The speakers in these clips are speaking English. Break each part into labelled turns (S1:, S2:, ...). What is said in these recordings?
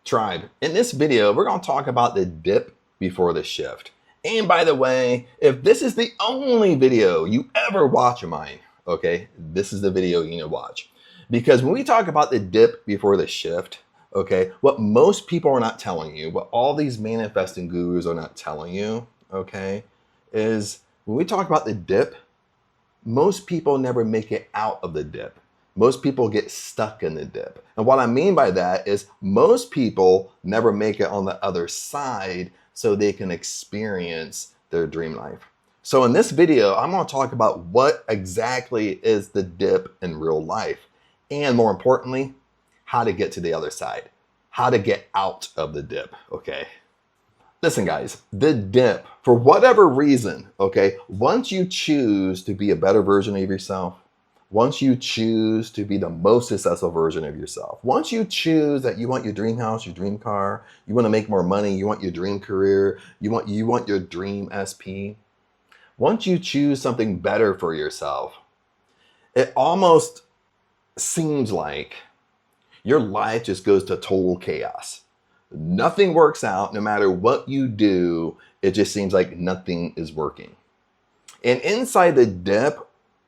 S1: Tribe, in this video, we're going to talk about the dip before the shift. And by the way, if this is the only video you ever watch of mine, okay, this is the video you need to watch. Because when we talk about the dip before the shift, okay, what most people are not telling you, what all these manifesting gurus are not telling you, okay, is when we talk about the dip, most people never make it out of the dip. Most people get stuck in the dip. And what I mean by that is most people never make it on the other side so they can experience their dream life. So in this video, I'm going to talk about what exactly is the dip in real life. And more importantly, how to get to the other side. How to get out of the dip, okay? Listen guys, the dip, for whatever reason, okay, once you choose to be a better version of yourself, once you choose to be the most successful version of yourself, once you choose that you want your dream house, your dream car, you want to make more money, you want your dream career, you want your dream SP, once you choose something better for yourself, it almost seems like your life just goes to total chaos. Nothing works out. No matter what you do, it just seems like nothing is working. And inside the dip,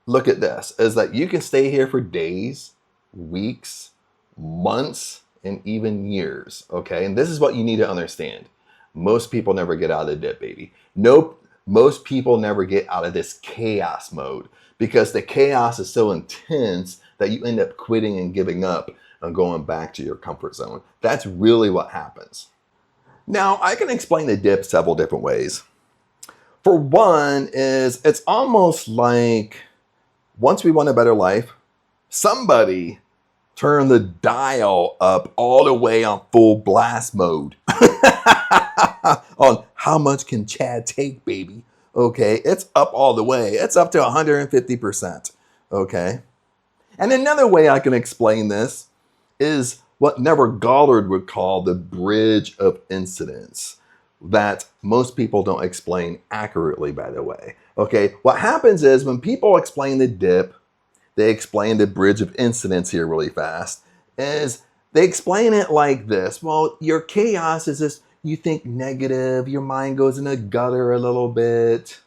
S1: look at this, is that you can stay here for days, weeks, months, and even years, okay? And this is what you need to understand. Most people never get out of the dip, baby. Nope, most people never get out of this chaos mode because the chaos is so intense that you end up quitting and giving up and going back to your comfort zone. That's really what happens. Now, I can explain the dip several different ways. For one is it's almost like once we want a better life, somebody turned the dial up all the way on full blast mode. On how much can Chad take, baby? Okay, it's up all the way. It's up to 150%, okay? And another way I can explain this is what Neville Goddard would call the bridge of incidents that most people don't explain accurately, by the way. Okay, what happens is when people explain the dip, they explain the bridge of incidents here really fast, is they explain it like this. Well, your chaos is just, you think negative, your mind goes in a gutter a little bit.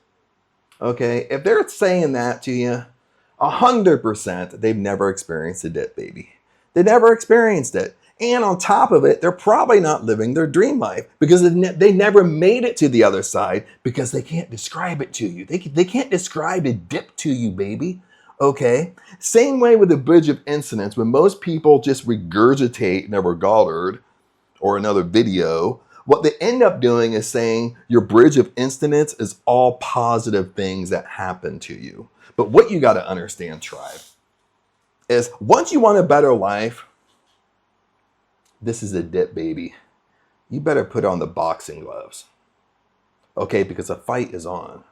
S1: Okay, if they're saying that to you, 100% they've never experienced a dip, baby. They never experienced it. And on top of it, they're probably not living their dream life because they never made it to the other side because they can't describe it to you. They can't describe a dip to you, baby. Okay? Same way with the bridge of incidents. When most people just regurgitate Neville Goddard or another video, what they end up doing is saying your bridge of incidents is all positive things that happen to you. But what you got to understand, tribe, is once you want a better life, this is a dip, baby. You better put on the boxing gloves. Okay, because a fight is on.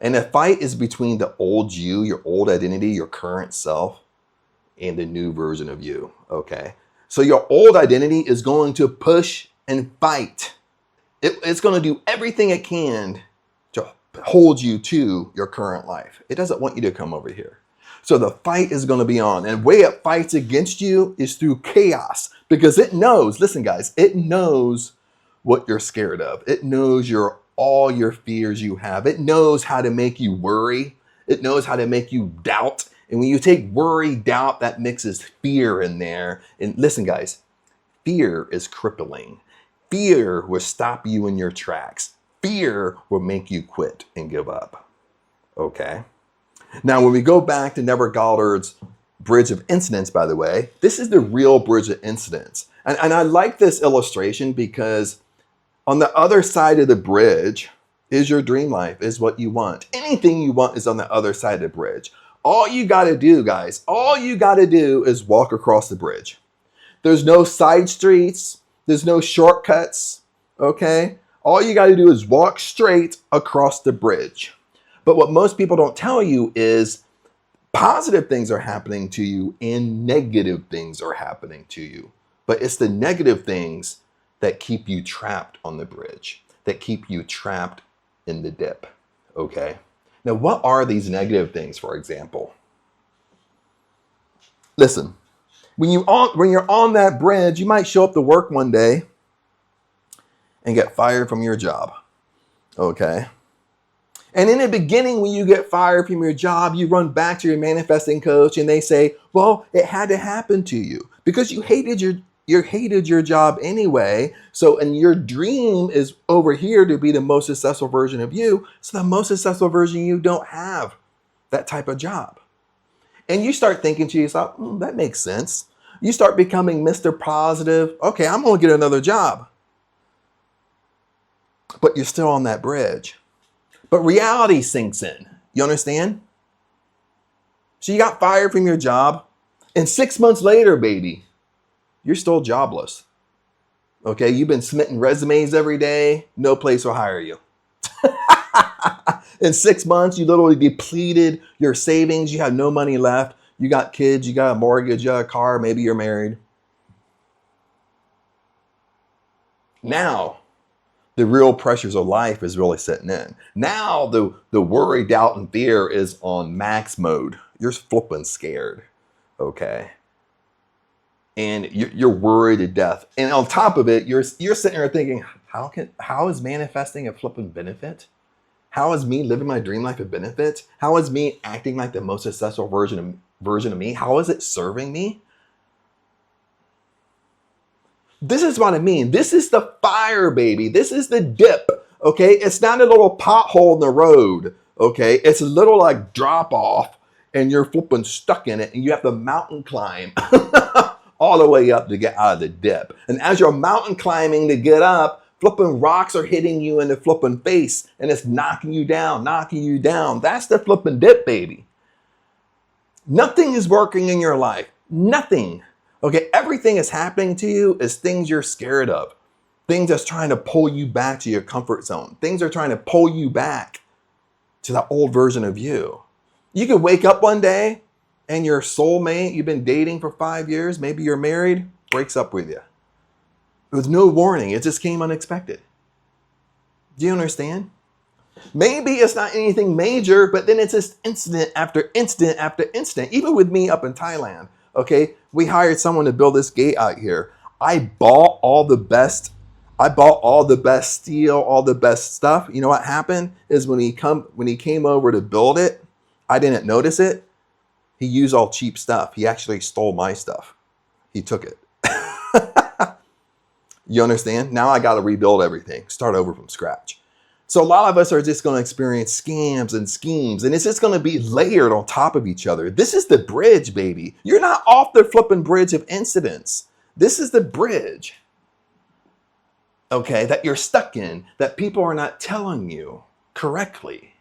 S1: And the fight is between the old you, your old identity, your current self, and the new version of you, okay? So your old identity is going to push and fight. It's going to do everything it can to hold you to your current life. It doesn't want you to come over here. So the fight is going to be on. And the way it fights against you is through chaos because it knows, listen guys, it knows what you're scared of. It knows all your fears you have. It knows how to make you worry. It knows how to make you doubt. And when you take worry, doubt, that mixes fear in there. And listen guys, fear is crippling. Fear will stop you in your tracks. Fear will make you quit and give up. Okay? Now, when we go back to Neville Goddard's bridge of incidents, by the way, this is the real bridge of incidents. And I like this illustration because on the other side of the bridge is your dream life, is what you want. Anything you want is on the other side of the bridge. All you got to do, guys, all you got to do is walk across the bridge. There's no side streets. There's no shortcuts, okay? All you got to do is walk straight across the bridge. But what most people don't tell you is positive things are happening to you and negative things are happening to you. But it's the negative things that keep you trapped on the bridge, that keep you trapped in the dip, okay? Now, what are these negative things, for example? Listen, when you're on that bridge, you might show up to work one day and get fired from your job. Okay. And in the beginning, when you get fired from your job, you run back to your manifesting coach and they say, well, it had to happen to you because you hated your job anyway. So, and your dream is over here to be the most successful version of you. So the most successful version of you don't have that type of job. And you start thinking to yourself, that makes sense. You start becoming Mr. Positive. Okay, I'm going to get another job. But you're still on that bridge. But reality sinks in. You understand? So you got fired from your job, and 6 months later, baby, you're still jobless. Okay, you've been submitting resumes every day. No place will hire you. In 6 months, you literally depleted your savings. You have no money left. You got kids, you got a mortgage, you got a car, maybe you're married. Now, the real pressures of life is really setting in. Now the worry, doubt, and fear is on max mode. You're flipping scared, okay? And you're worried to death. And on top of it, you're sitting there thinking, how is manifesting a flipping benefit? How is me living my dream life a benefit? How is me acting like the most successful version of me? How is it serving me? This is what I mean. This is the fire, baby. This is the dip, okay? It's not a little pothole in the road, okay? It's a little like drop off and you're flipping stuck in it and you have to mountain climb all the way up to get out of the dip. And as you're mountain climbing to get up, flipping rocks are hitting you in the flipping face and it's knocking you down, knocking you down. That's the flipping dip, baby. Nothing is working in your life. Nothing. Okay, everything is happening to you is things you're scared of. Things that's trying to pull you back to your comfort zone. Things are trying to pull you back to that old version of you. You could wake up one day and your soulmate you've been dating for 5 years, maybe you're married, breaks up with you. With no warning, it just came unexpected. Do you understand? Maybe it's not anything major, but then it's just incident after incident after incident. Even with me up in Thailand, okay, we hired someone to build this gate out here. I bought all the best steel, all the best stuff. You know what happened is when he came over to build it, I didn't notice it. He used all cheap stuff. He actually stole my stuff. He took it. You understand? Now I got to rebuild everything, start over from scratch. So a lot of us are just going to experience scams and schemes, and it's just going to be layered on top of each other. This is the bridge, baby. You're not off the flipping bridge of incidents. This is the bridge, okay, that you're stuck in, that people are not telling you correctly.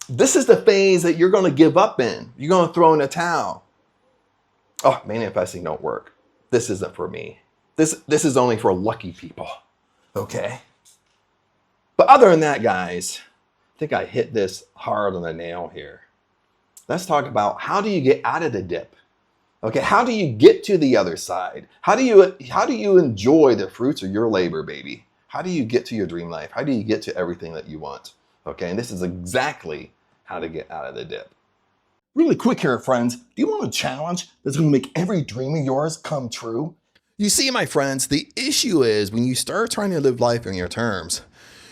S1: This is the phase that you're going to give up in. You're going to throw in a towel. Oh, manifesting don't work. This isn't for me. This is only for lucky people. Okay. But other than that, guys, I think I hit this hard on the nail here. Let's talk about how do you get out of the dip? Okay, how do you get to the other side? How do you enjoy the fruits of your labor, baby? How do you get to your dream life? How do you get to everything that you want? Okay, and this is exactly how to get out of the dip. Really quick here, friends. Do you want a challenge that's going to make every dream of yours come true? You see, my friends, the issue is when you start trying to live life on your terms,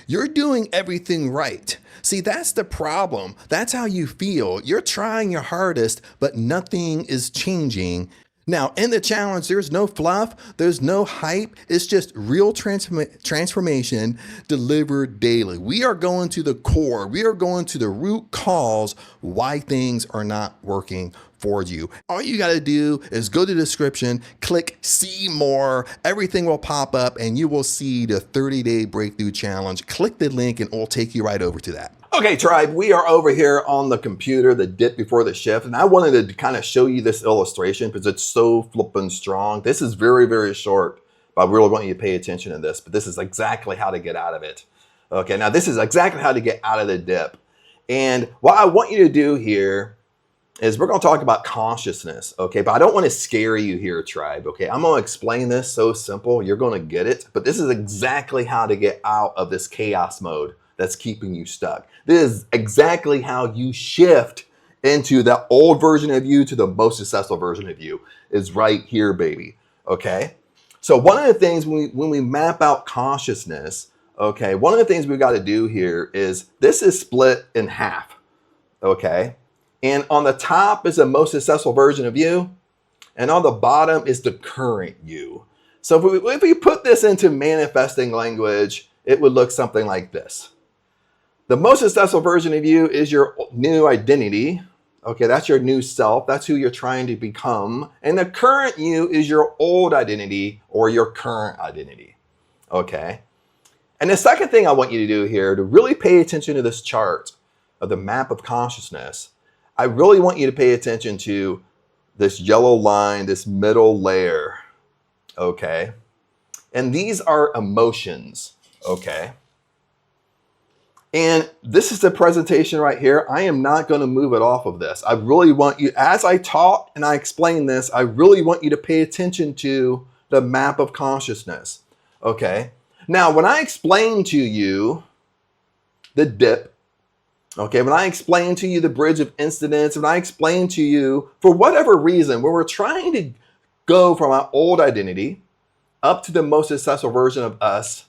S1: you're doing everything right. See, that's the problem. That's how you feel. You're trying your hardest, but nothing is changing. Now, in the challenge, there's no fluff, there's no hype. It's just real transformation delivered daily. We are going to the core. We are going to the root cause why things are not working for you. All you got to do is go to the description, click see more. Everything will pop up and you will see the 30-day breakthrough challenge. Click the link and it will take you right over to that. Okay, tribe, we are over here on the computer, the dip before the shift, and I wanted to kind of show you this illustration because it's so flippin' strong. This is very, very short, but I really want you to pay attention to this, but this is exactly how to get out of it. Okay, now this is exactly how to get out of the dip. And what I want you to do here is we're going to talk about consciousness, okay? But I don't want to scare you here, tribe, okay? I'm going to explain this so simple, you're going to get it, but this is exactly how to get out of this chaos mode that's keeping you stuck. This is exactly how you shift into the old version of you to the most successful version of you is right here, baby. Okay. So one of the things when we map out consciousness, okay, one of the things we've got to do here is this is split in half, okay? And on the top is the most successful version of you, and on the bottom is the current you. So if we put this into manifesting language, it would look something like this. The most successful version of you is your new identity. Okay, that's your new self. That's who you're trying to become. And the current you is your old identity or your current identity. Okay. And the second thing I want you to do here, to really pay attention to this chart of the map of consciousness, I really want you to pay attention to this yellow line, this middle layer. Okay. And these are emotions. Okay. And this is the presentation right here. I am not going to move it off of this. I really want you, as I talk and I explain this, I really want you to pay attention to the map of consciousness. Okay. Now, when I explain to you the dip, okay, when I explain to you the bridge of incidents, when I explain to you, for whatever reason, when we're trying to go from our old identity up to the most successful version of us,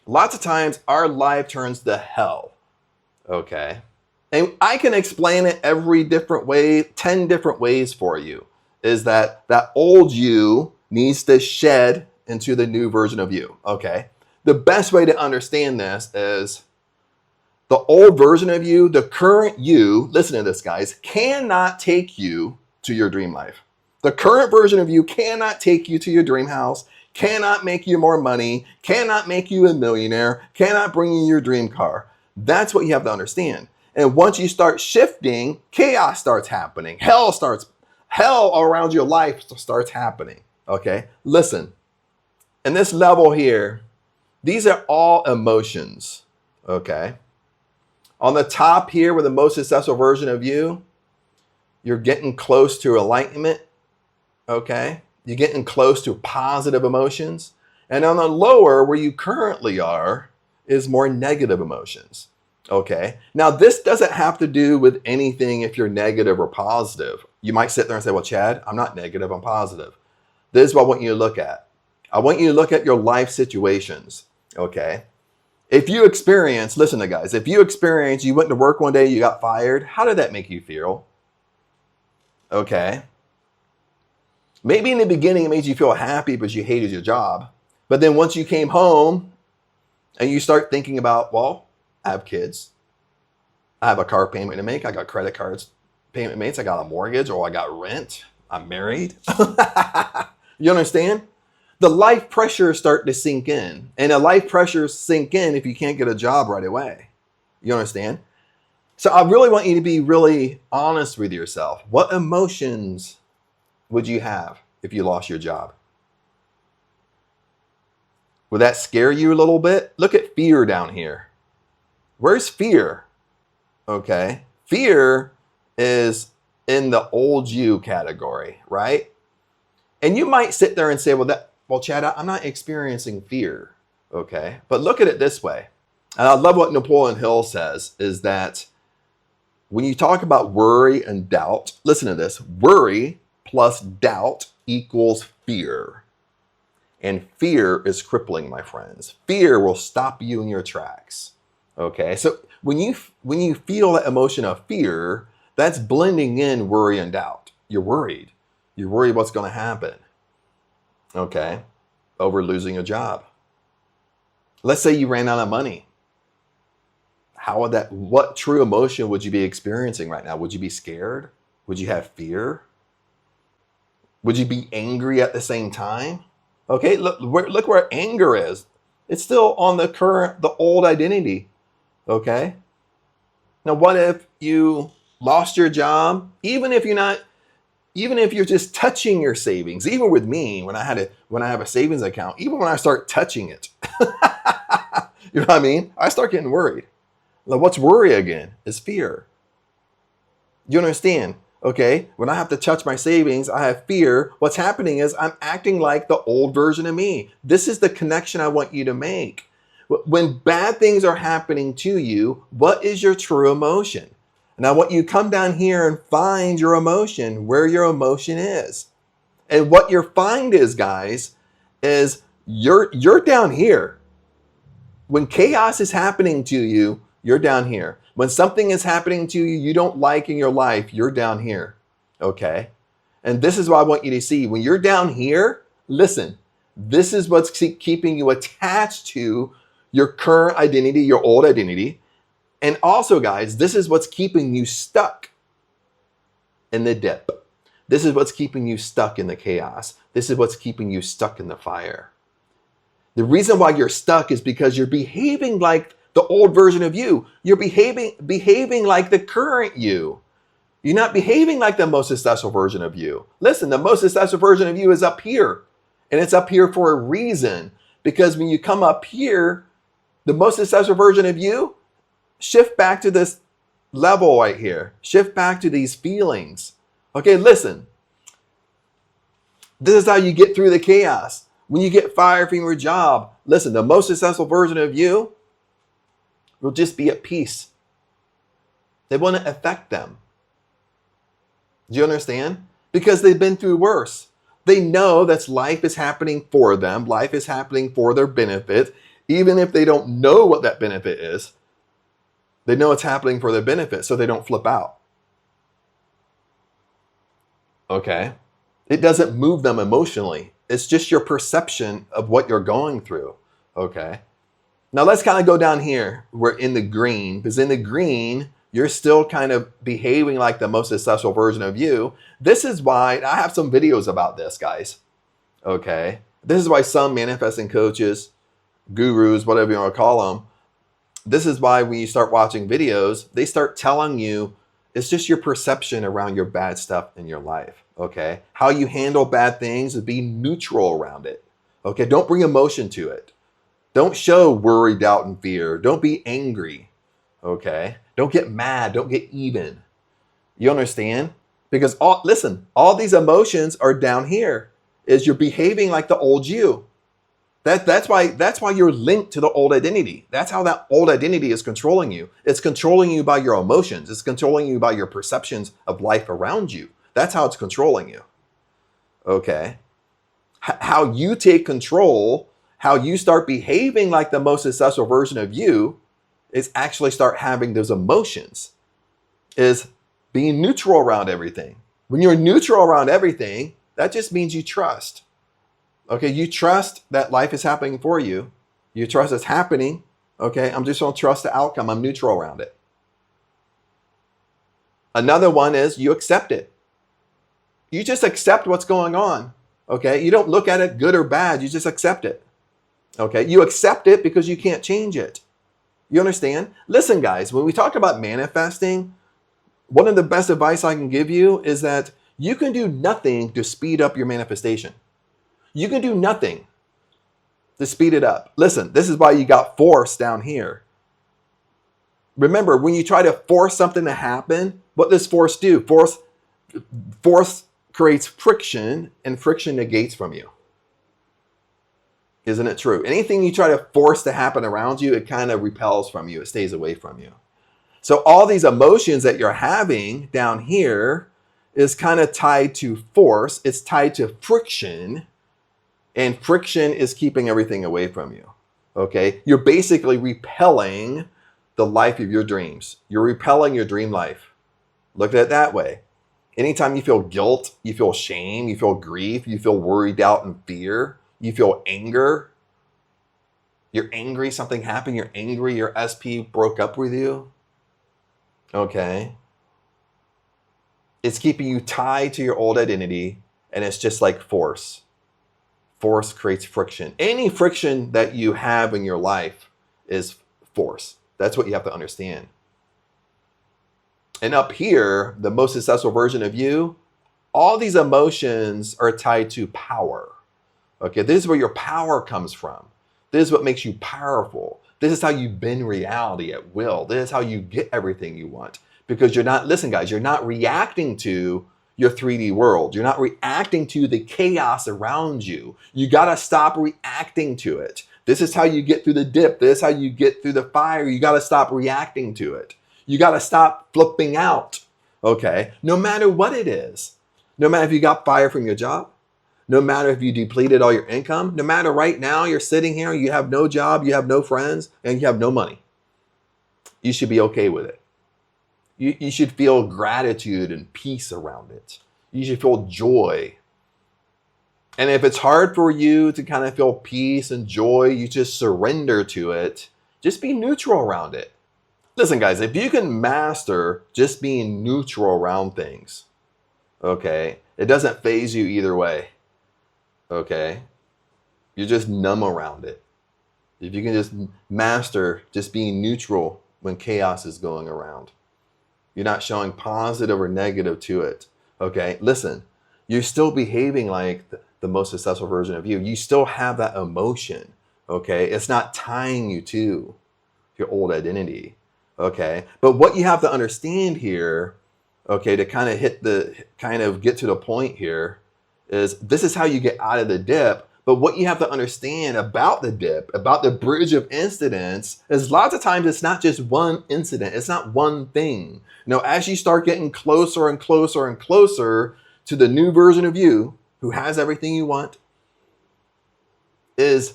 S1: lots of times our life turns to hell, okay? And I can explain it every different way, 10 different ways for you, is that old you needs to shed into the new version of you, okay? The best way to understand this is the old version of you, the current you, listen to this, guys, cannot take you to your dream life. The current version of you cannot take you to your dream house, cannot make you more money, cannot make you a millionaire, cannot bring you your dream car. That's what you have to understand. And once you start shifting, chaos starts happening. Hell around your life starts happening. Okay, listen. In this level here, these are all emotions. Okay. On the top here with the most successful version of you, you're getting close to enlightenment. Okay. You're getting close to positive emotions. And on the lower, where you currently are, is more negative emotions. Okay. Now, this doesn't have to do with anything if you're negative or positive. You might sit there and say, well, Chad, I'm not negative, I'm positive. This is what I want you to look at. I want you to look at your life situations. Okay. If you experience, listen to guys, if you experience, you went to work one day, you got fired, how did that make you feel? Okay. Maybe in the beginning, it made you feel happy because you hated your job. But then once you came home and you start thinking about, well, I have kids. I have a car payment to make. I got credit cards, payment mates. I got a mortgage or I got rent. I'm married. You understand? The life pressures start to sink in. And the life pressures sink in if you can't get a job right away. You understand? So I really want you to be really honest with yourself. What emotions would you have if you lost your job? Would that scare you a little bit? Look at fear down here. Where's fear? Okay. Fear is in the old you category, right? And you might sit there and say, well, Chad, I'm not experiencing fear. Okay. But look at it this way. And I love what Napoleon Hill says is that when you talk about worry and doubt, listen to this, worry plus doubt equals fear. And fear is crippling, my friends. Fear will stop you in your tracks. Okay, so when you feel that emotion of fear, that's blending in worry and doubt. You're worried. You're worried what's going to happen. Okay, over losing a job. Let's say you ran out of money. What true emotion would you be experiencing right now? Would you be scared? Would you have fear? Would you be angry at the same time? Okay, look where anger is. It's still on the old identity. Okay. Now, what if you lost your job? Even if you're just touching your savings, even with me, when I have a savings account, even when I start touching it, you know what I mean? I start getting worried. Like, what's worry again? Is fear. You understand? Okay, when I have to touch my savings, I have fear. What's happening is I'm acting like the old version of me. This is the connection I want you to make. When bad things are happening to you, what is your true emotion? And I want you to come down here and find your emotion, where your emotion is. And what you'll find is, guys, is you're down here. When chaos is happening to you, you're down here. When something is happening to you you don't like in your life, you're down here. Okay? And this is what I want you to see. When you're down here, listen, this is what's keeping you attached to your current identity, your old identity. And also, guys, this is what's keeping you stuck in the dip. This is what's keeping you stuck in the chaos. This is what's keeping you stuck in the fire. The reason why you're stuck is because you're behaving like the old version of you. You're behaving like the current you. You're not behaving like the most successful version of you. Listen, the most successful version of you is up here. And it's up here for a reason. Because when you come up here, the most successful version of you, shift back to this level right here. Shift back to these feelings. Okay, listen. This is how you get through the chaos. When you get fired from your job, listen, the most successful version of you will just be at peace. It won't affect them. Do you understand? Because they've been through worse. They know that life is happening for them. Life is happening for their benefit. Even if they don't know what that benefit is, they know it's happening for their benefit, so they don't flip out. Okay? It doesn't move them emotionally. It's just your perception of what you're going through. Okay? Now let's kind of go down here. We're in the green, because in the green, you're still kind of behaving like the most successful version of you. This is why, I have some videos about this, guys. Okay? This is why some manifesting coaches, gurus, whatever you want to call them, this is why when you start watching videos, they start telling you it's just your perception around your bad stuff in your life. Okay? How you handle bad things is be neutral around it. Okay? Don't bring emotion to it. Don't show worry, doubt, and fear. Don't be angry. Okay? Don't get mad. Don't get even. You understand? Because listen, all these emotions are down here. Is you're behaving like the old you. That's why you're linked to the old identity. That's how that old identity is controlling you. It's controlling you by your emotions. It's controlling you by your perceptions of life around you. That's how it's controlling you. Okay? How you take control, how you start behaving like the most successful version of you, is actually start having those emotions, is being neutral around everything. When you're neutral around everything, that just means you trust. Okay, you trust that life is happening for you. You trust it's happening. Okay, I'm just going to trust the outcome. I'm neutral around it. Another one is you accept it. You just accept what's going on. Okay, you don't look at it good or bad. You just accept it. Okay, you accept it because you can't change it. You understand? Listen, guys, when we talk about manifesting, one of the best advice I can give you is that you can do nothing to speed up your manifestation. You can do nothing to speed it up. Listen, this is why you got force down here. Remember, when you try to force something to happen, what does force do? Force creates friction, and friction negates from you. Isn't it true? Anything you try to force to happen around you, it kind of repels from you. It stays away from you. So all these emotions that you're having down here is kind of tied to force. It's tied to friction. And friction is keeping everything away from you. Okay? You're basically repelling the life of your dreams. You're repelling your dream life. Look at it that way. Anytime you feel guilt, you feel shame, you feel grief, you feel worry, doubt, and fear, you feel anger. You're angry, something happened, you're angry, your SP broke up with you. Okay? It's keeping you tied to your old identity, and it's just like force. Force creates friction. Any friction that you have in your life is force. That's what you have to understand. And up here, the most successful version of you, all these emotions are tied to power. Okay, this is where your power comes from. This is what makes you powerful. This is how you bend reality at will. This is how you get everything you want. Because you're not, listen guys, you're not reacting to your 3D world. You're not reacting to the chaos around you. You gotta stop reacting to it. This is how you get through the dip. This is how you get through the fire. You gotta stop reacting to it. You gotta stop flipping out, okay? No matter what it is. No matter if you got fired from your job, no matter if you depleted all your income, no matter right now you're sitting here, you have no job, you have no friends, and you have no money, you should be okay with it. You should feel gratitude and peace around it. You should feel joy. And if it's hard for you to kind of feel peace and joy, you just surrender to it. Just be neutral around it. Listen, guys, if you can master just being neutral around things, okay, it doesn't phase you either way, okay? You're just numb around it. If you can just master just being neutral when chaos is going around, you're not showing positive or negative to it, okay? Listen, you're still behaving like the most successful version of you. You still have that emotion, okay? It's not tying you to your old identity, okay? But what you have to understand here, okay, to kind of get to the point here is this is how you get out of the dip. But what you have to understand about the dip, about the bridge of incidents, is lots of times it's not just one incident. It's not one thing. As you start getting closer and closer and closer to the new version of you who has everything you want, is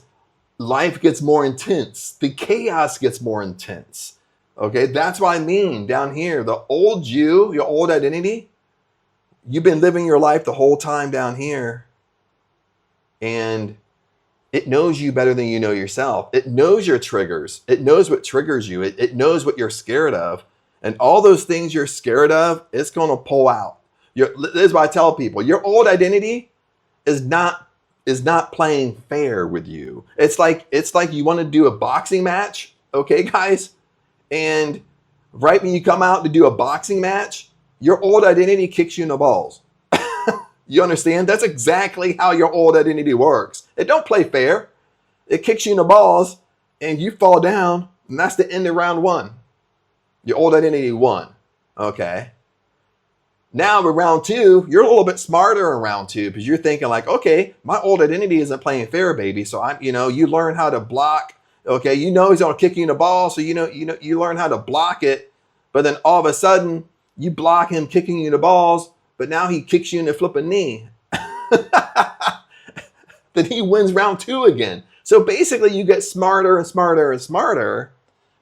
S1: life gets more intense. The chaos gets more intense. Okay, that's what I mean down here. The old you, your old identity, you've been living your life the whole time down here. And it knows you better than you know yourself. It knows your triggers. It knows what triggers you. It knows what you're scared of. And all those things you're scared of, it's going to pull out. This is what I tell people. Your old identity is not playing fair with you. It's like you want to do a boxing match, okay, guys? And right when you come out to do a boxing match, your old identity kicks you in the balls. You understand? That's exactly how your old identity works. It don't play fair. It kicks you in the balls and you fall down, and that's the end of round one. Your old identity won. Okay. Now with round two, you're a little bit smarter in round two because you're thinking like, okay, my old identity isn't playing fair, baby. So you learn how to block. Okay, he's gonna kick you in the ball, so you learn how to block it. But then all of a sudden, you block him kicking you in the balls, but now he kicks you in the flipping knee. Then he wins round two again. So basically, you get smarter and smarter and smarter.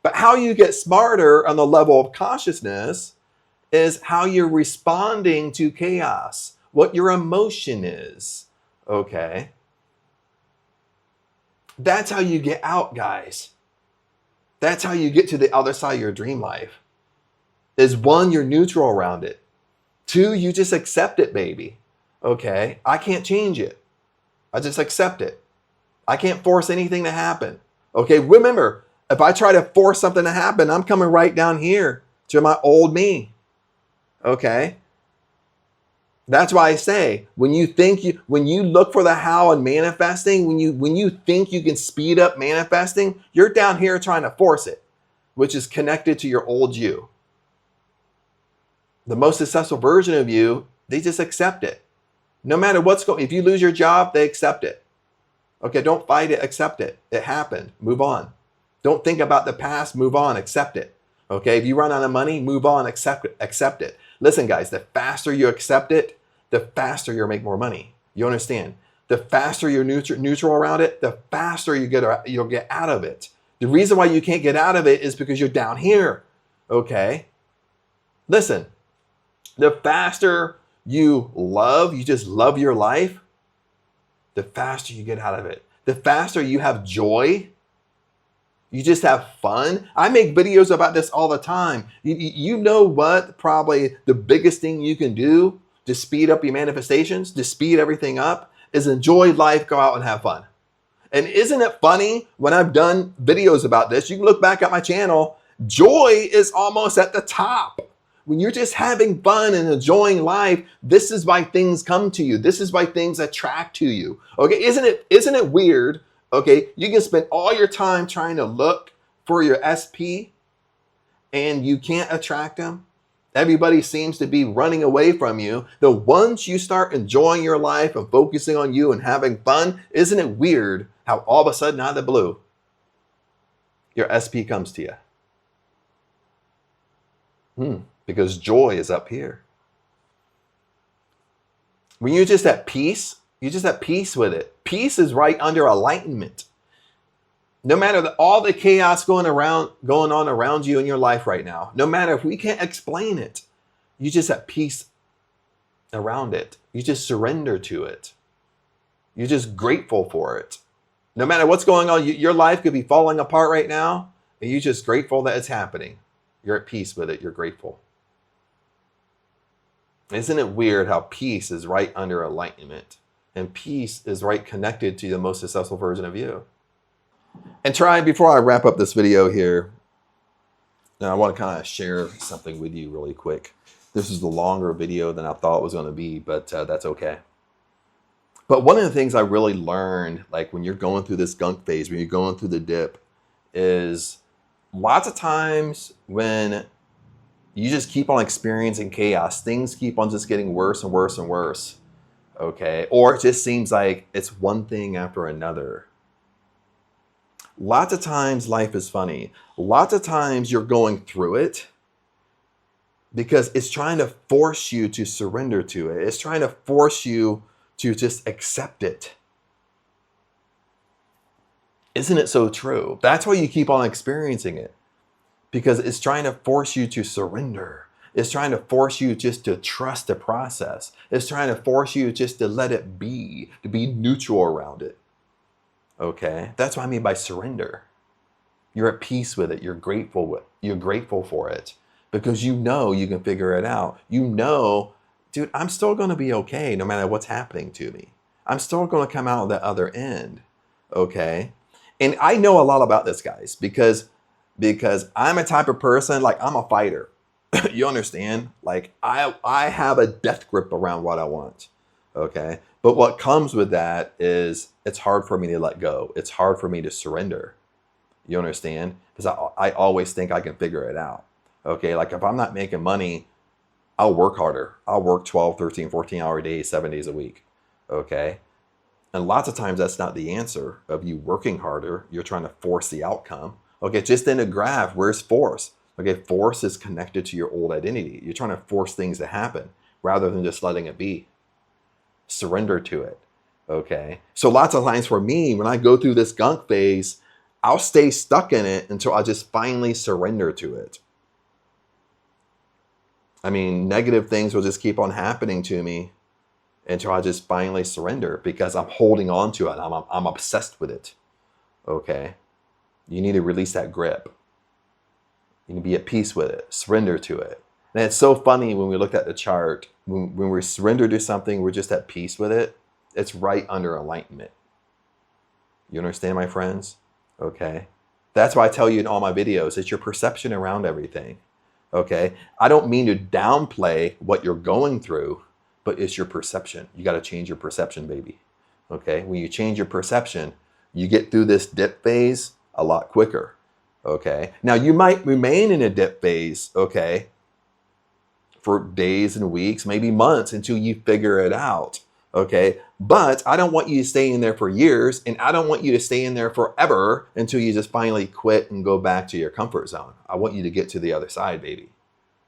S1: But how you get smarter on the level of consciousness is how you're responding to chaos, what your emotion is. Okay. That's how you get out, guys. That's how you get to the other side of your dream life. Is one, you're neutral around it. Two, you just accept it, baby. Okay, I can't change it. I just accept it. I can't force anything to happen. Okay, remember, if I try to force something to happen, I'm coming right down here to my old me. Okay. That's why I say, when you look for the how in manifesting, when you think you can speed up manifesting, you're down here trying to force it, which is connected to your old you. The most successful version of you, they just accept it. No matter what's going, if you lose your job, they accept it. Okay, don't fight it, accept it. It happened, move on. Don't think about the past, move on, accept it. Okay, if you run out of money, move on, accept it. Listen, guys, the faster you accept it, the faster you'll make more money. You understand? The faster you're neutral around it, the faster you'll get out of it. The reason why you can't get out of it is because you're down here. Okay? Listen, the faster you just love your life, the faster you get out of it. The faster you have joy, you just have fun. I make videos about this all the time. You know what? Probably the biggest thing you can do to speed up your manifestations, to speed everything up, is enjoy life, go out and have fun. And isn't it funny when I've done videos about this, you can look back at my channel, joy is almost at the top. When you're just having fun and enjoying life, this is why things come to you. This is why things attract to you. Okay, isn't it weird? Okay, you can spend all your time trying to look for your SP and you can't attract them. Everybody seems to be running away from you. Then once you start enjoying your life and focusing on you and having fun, isn't it weird how all of a sudden out of the blue, your SP comes to you? Because joy is up here. When you're just at peace You're just at peace with it. Peace is right under enlightenment. No matter all the chaos going on around you in your life right now, no matter if we can't explain it, you just at peace around it. You just surrender to it. You're just grateful for it. No matter what's going on, your life could be falling apart right now, and you're just grateful that it's happening. You're at peace with it. You're grateful. Isn't it weird how peace is right under enlightenment, and peace is right connected to the most successful version of you? And before I wrap up this video here, now I want to kind of share something with you really quick. This is a longer video than I thought it was going to be, but that's okay. But one of the things I really learned, like when you're going through this gunk phase, when you're going through the dip, is lots of times when you just keep on experiencing chaos, things keep on just getting worse and worse and worse, okay? Or it just seems like it's one thing after another. Lots of times life is funny. Lots of times you're going through it because it's trying to force you to surrender to it. It's trying to force you to just accept it. Isn't it so true? That's why you keep on experiencing it, because it's trying to force you to surrender. It's trying to force you just to trust the process. It's trying to force you just to let it be, to be neutral around it. Okay, that's what I mean by surrender. You're at peace with it. You're grateful for it because you know you can figure it out. You know, dude, I'm still going to be okay no matter what's happening to me. I'm still going to come out the other end. Okay, and I know a lot about this, guys, because I'm a type of person, like I'm a fighter. You understand? Like I have a death grip around what I want. Okay. But what comes with that is it's hard for me to let go. It's hard for me to surrender. You understand? Because I always think I can figure it out. Okay. Like if I'm not making money, I'll work harder. I'll work 12, 13, 14-hour days, 7 days a week. Okay. And lots of times that's not the answer of you working harder. You're trying to force the outcome. Okay. Just in a graph, where's force? Okay. Force is connected to your old identity. You're trying to force things to happen rather than just letting it be. Surrender to it. Okay. So lots of times for me, when I go through this gunk phase, I'll stay stuck in it until I just finally surrender to it. I mean, negative things will just keep on happening to me until I just finally surrender because I'm holding on to it. I'm obsessed with it. Okay. You need to release that grip. You need to be at peace with it. Surrender to it. And it's so funny when we looked at the chart, when we surrender to something, we're just at peace with it. It's right under enlightenment. You understand, my friends? Okay. That's why I tell you in all my videos, it's your perception around everything. Okay. I don't mean to downplay what you're going through, but it's your perception. You got to change your perception, baby. Okay. When you change your perception, you get through this dip phase a lot quicker. Okay. Now you might remain in a dip phase. Okay. For days and weeks, maybe months until you figure it out. Okay. But I don't want you to stay in there for years, and I don't want you to stay in there forever until you just finally quit and go back to your comfort zone. I want you to get to the other side, baby.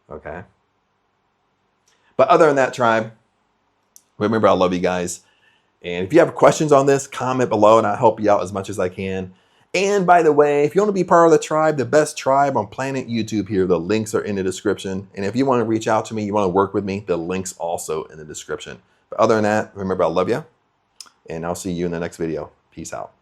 S1: Okay. But other than that, tribe, remember, I love you guys. And if you have questions on this, comment below and I'll help you out as much as I can. And by the way, if you want to be part of the tribe, the best tribe on planet YouTube here, the links are in the description. And if you want to reach out to me, you want to work with me, the link's also in the description. But other than that, remember, I love you. And I'll see you in the next video. Peace out.